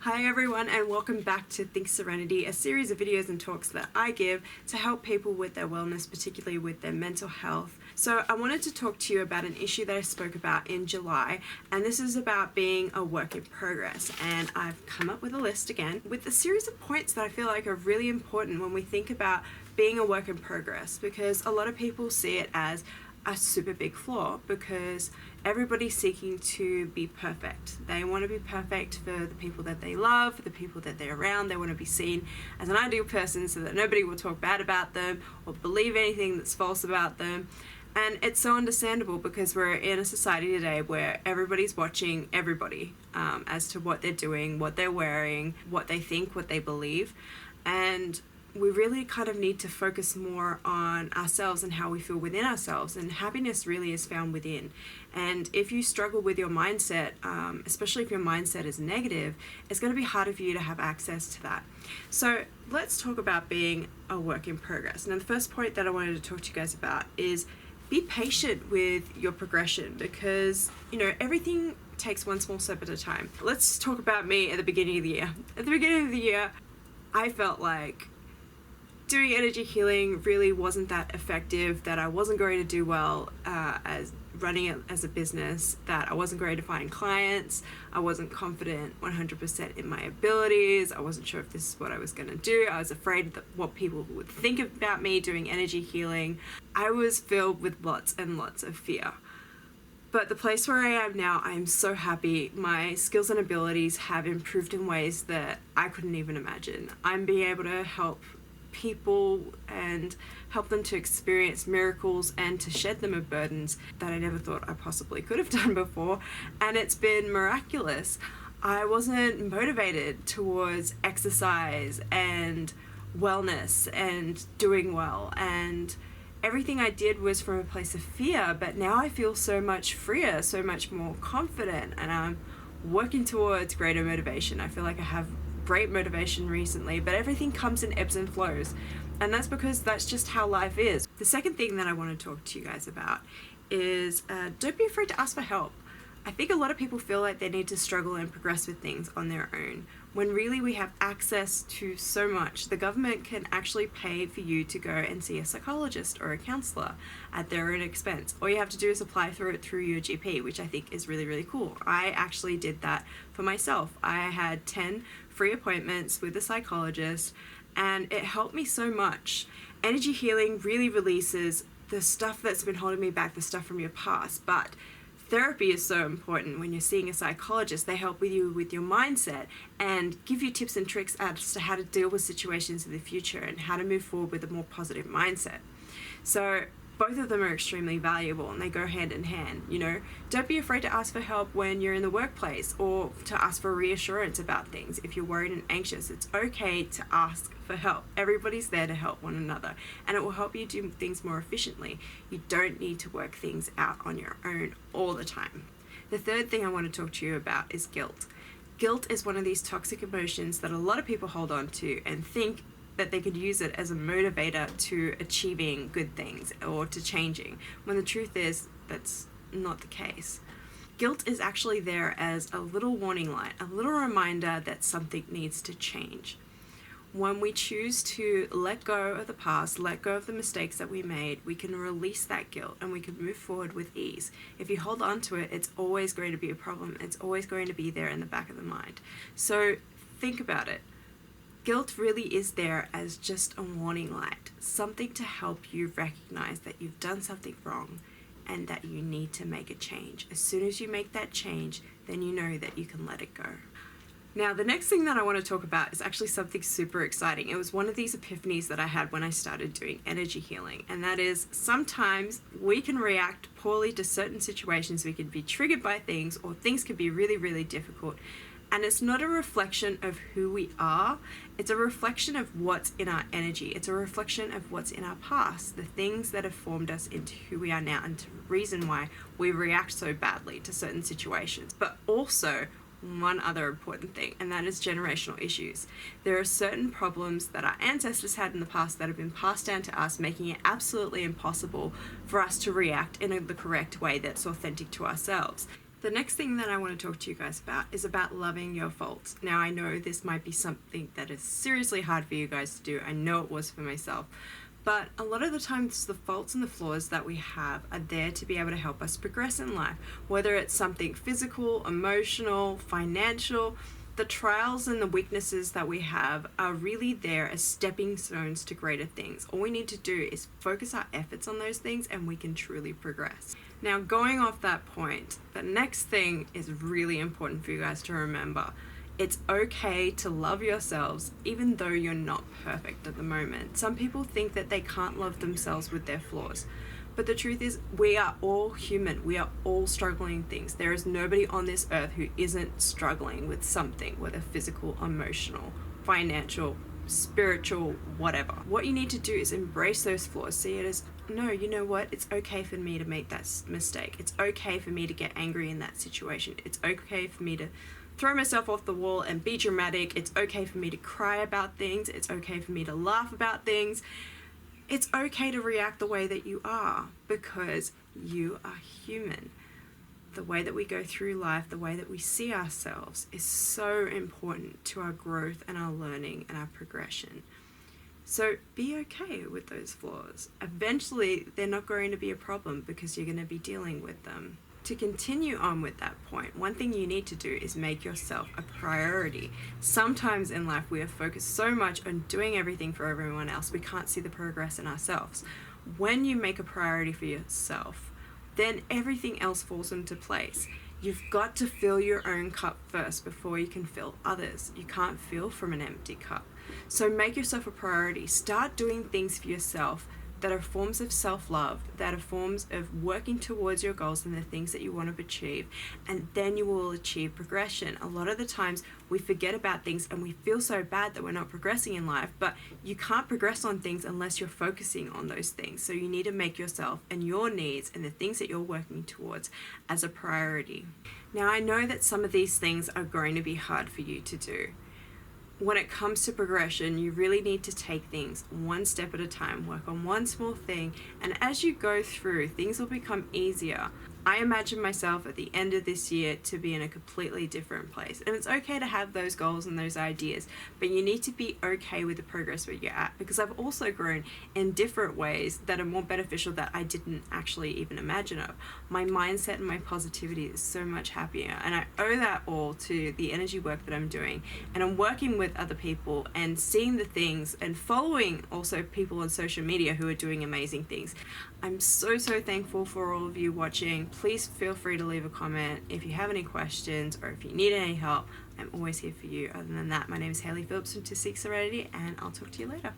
Hi everyone, and welcome back to Think Serenity, a series of videos and talks that I give to help people with their wellness, particularly with their mental health. So I wanted to talk to you about an issue that I spoke about in July, and this is about being a work in progress. And I've come up with a list again with a series of points that I feel like are really important when we think about being a work in progress, because a lot of people see it as a super big flaw because everybody's seeking to be perfect. They want to be perfect for the people that they love, for the people that they're around. They want to be seen as an ideal person so that nobody will talk bad about them or believe anything that's false about them. And it's so understandable because we're in a society today where everybody's watching everybody as to what they're doing, what they're wearing, what they think, what they believe. And we really kind of need to focus more on ourselves and how we feel within ourselves, and happiness really is found within. And if you struggle with your mindset, especially if your mindset is negative, it's going to be harder for you to have access to that. So let's talk about being a work in progress. Now, the first point that I wanted to talk to you guys about is be patient with your progression, because everything takes one small step at a time. Let's talk about me at the beginning of the year. At the beginning of the year, I felt like doing energy healing really wasn't that effective, that I wasn't going to do well as running it as a business, that I wasn't going to find clients, I wasn't confident 100% in my abilities, I wasn't sure if this is what I was going to do, I was afraid that what people would think about me doing energy healing. I was filled with lots and lots of fear. But the place where I am now, I am so happy. My skills and abilities have improved in ways that I couldn't even imagine. I'm being able to help people and help them to experience miracles and to shed them of burdens that I never thought I possibly could have done before, and it's been miraculous. I wasn't motivated towards exercise and wellness and doing well, and everything I did was from a place of fear, but now I feel so much freer, so much more confident, and I'm working towards greater motivation. I feel like I have great motivation recently, but everything comes in ebbs and flows, and that's because that's just how life is. The second thing that I want to talk to you guys about is don't be afraid to ask for help. I think a lot of people feel like they need to struggle and progress with things on their own, when really we have access to so much. The government can actually pay for you to go and see a psychologist or a counselor at their own expense. All you have to do is apply through your GP, which I think is really, really cool. I actually did that for myself. I had 10 free appointments with a psychologist, and it helped me so much. Energy healing really releases the stuff that's been holding me back, the stuff from your past, but therapy is so important. When you're seeing a psychologist, they help with you with your mindset and give you tips and tricks as to how to deal with situations in the future and how to move forward with a more positive mindset. So both of them are extremely valuable, and they go hand in hand. Don't be afraid to ask for help when you're in the workplace, or to ask for reassurance about things. If you're worried and anxious, it's okay to ask for help. Everybody's there to help one another, and it will help you do things more efficiently. You don't need to work things out on your own all the time. The third thing I want to talk to you about is guilt. Guilt is one of these toxic emotions that a lot of people hold on to and think that they could use it as a motivator to achieving good things or to changing, when the truth is that's not the case. Guilt is actually there as a little warning light, a little reminder that something needs to change. When we choose to let go of the past, let go of the mistakes that we made, we can release that guilt and we can move forward with ease. If you hold on to it, it's always going to be a problem. It's always going to be there in the back of the mind. So think about it. Guilt really is there as just a warning light, something to help you recognize that you've done something wrong and that you need to make a change. As soon as you make that change, then you know that you can let it go. Now, the next thing that I want to talk about is actually something super exciting. It was one of these epiphanies that I had when I started doing energy healing, and that is sometimes we can react poorly to certain situations. We can be triggered by things, or things can be really, really difficult. And it's not a reflection of who we are, it's a reflection of what's in our energy. It's a reflection of what's in our past, the things that have formed us into who we are now, and the reason why we react so badly to certain situations. But also, one other important thing, and that is generational issues. There are certain problems that our ancestors had in the past that have been passed down to us, making it absolutely impossible for us to react in the correct way that's authentic to ourselves. The next thing that I want to talk to you guys about is about loving your faults. Now, I know this might be something that is seriously hard for you guys to do. I know it was for myself. But a lot of the times the faults and the flaws that we have are there to be able to help us progress in life. Whether it's something physical, emotional, financial, the trials and the weaknesses that we have are really there as stepping stones to greater things. All we need to do is focus our efforts on those things and we can truly progress. Now, going off that point, the next thing is really important for you guys to remember. It's okay to love yourselves even though you're not perfect at the moment. Some people think that they can't love themselves with their flaws. But the truth is, we are all human. We are all struggling things. There is nobody on this earth who isn't struggling with something, whether physical, emotional, financial, spiritual, whatever. What you need to do is embrace those flaws. See it as, no, you know what? It's okay for me to make that mistake. It's okay for me to get angry in that situation. It's okay for me to throw myself off the wall and be dramatic. It's okay for me to cry about things. It's okay for me to laugh about things. It's okay to react the way that you are because you are human. The way that we go through life, the way that we see ourselves is so important to our growth and our learning and our progression. So be okay with those flaws. Eventually, they're not going to be a problem because you're going to be dealing with them. To continue on with that point, one thing you need to do is make yourself a priority. Sometimes in life we are focused so much on doing everything for everyone else, we can't see the progress in ourselves. When you make a priority for yourself, then everything else falls into place. You've got to fill your own cup first before you can fill others. You can't fill from an empty cup. So make yourself a priority. Start doing things for yourself that are forms of self-love, that are forms of working towards your goals and the things that you want to achieve, and then you will achieve progression. A lot of the times we forget about things and we feel so bad that we're not progressing in life, but you can't progress on things unless you're focusing on those things. So you need to make yourself and your needs and the things that you're working towards as a priority. Now, I know that some of these things are going to be hard for you to do. When it comes to progression, you really need to take things one step at a time, work on one small thing, and as you go through, things will become easier. I imagine myself at the end of this year to be in a completely different place. And it's okay to have those goals and those ideas, but you need to be okay with the progress where you're at, because I've also grown in different ways that are more beneficial that I didn't actually even imagine of. My mindset and my positivity is so much happier, and I owe that all to the energy work that I'm doing. And I'm working with other people and seeing the things and following also people on social media who are doing amazing things. I'm so thankful for all of you watching. Please feel free to leave a comment if you have any questions or if you need any help. I'm always here for you. Other than that, my name is Hayley Phillips from To Seek Serenity, and I'll talk to you later.